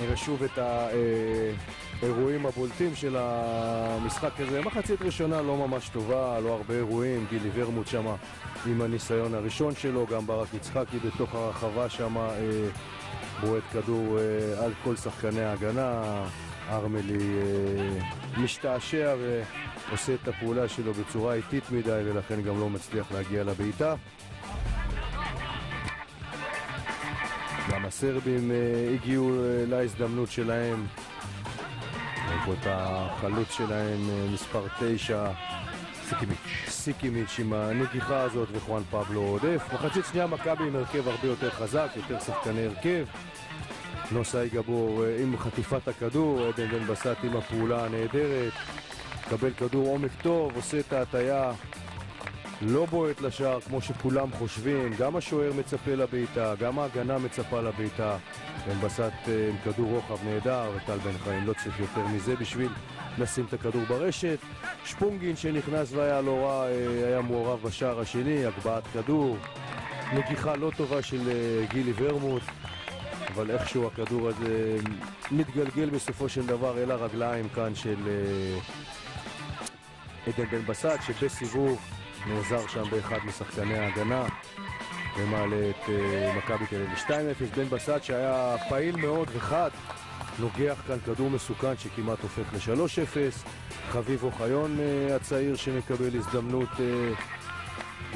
נראה שוב את האירועים הבולטים של המשחק הזה. מחצית ראשונה לא ממש טובה, לא הרבה אירועים. גילי ורמוט שמה עם הניסיון הראשון שלו, גם ברק יצחקי בתוך הרחבה שמה בועט כדור על כל שחקני ההגנה. ארמלי משתעשע ועושה את הפעולה שלו בצורה איטית מדי, ולכן גם לא מצליח להגיע לבעיטה. גם הסרבים הגיעו להזדמנות שלהם. פה את החלוץ שלהם, מספר 9, סיקימיץ' עם הנגיחה הזאת, וחואן פבלו עודף. מחצית שנייה מכבי עם הרכב הרבה יותר חזק, יותר שחקני הרכב. נוסאי גבור עם חטיפת הכדור, עדן בן בסט עם הפעולה הנהדרת, קבל כדור עומק טוב, עושה את ההטיה, לא בועט לשער כמו שכולם חושבים. גם השוער מצפה לבעיטה, גם ההגנה מצפה לבעיטה. בן בסט עם כדור רוחב נהדר, וטל בן חיים לא צריך יותר מזה בשביל לשים את הכדור ברשת. שפונגין שנכנס והיה לא רע, היה מעורב בשער השני, הגבהת כדור, נגיחה לא טובה של גילי ורמוט, אבל איכשהו הכדור הזה מתגלגל בסופו של דבר אל הרגליים כאן של עדן בן בסט, שבסיבוב נעזר שם באחד משחקני ההגנה ומעלה את מכבי תל אביב 2-0. בן בסט שהיה פעיל מאוד וחד, נוגח כאן כדור מסוכן שכמעט הופך ל-3-0. חביב אוחיון הצעיר שמקבל הזדמנות,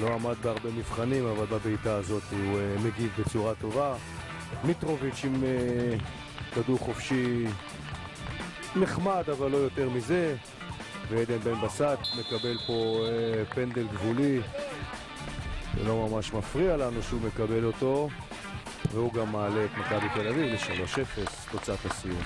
לא עמד בהרבה מבחנים, אבל בבעיטה הזאת הוא מגיב בצורה טובה. מיטרוביץ' עם כדור חופשי נחמד, אבל לא יותר מזה. ועדן בן בסט מקבל פה פנדל גבולי, שלא ממש מפריע לנו שהוא מקבל אותו, והוא גם מעלה את מכבי תל אביב ל-3-0, תוצאת הסיום.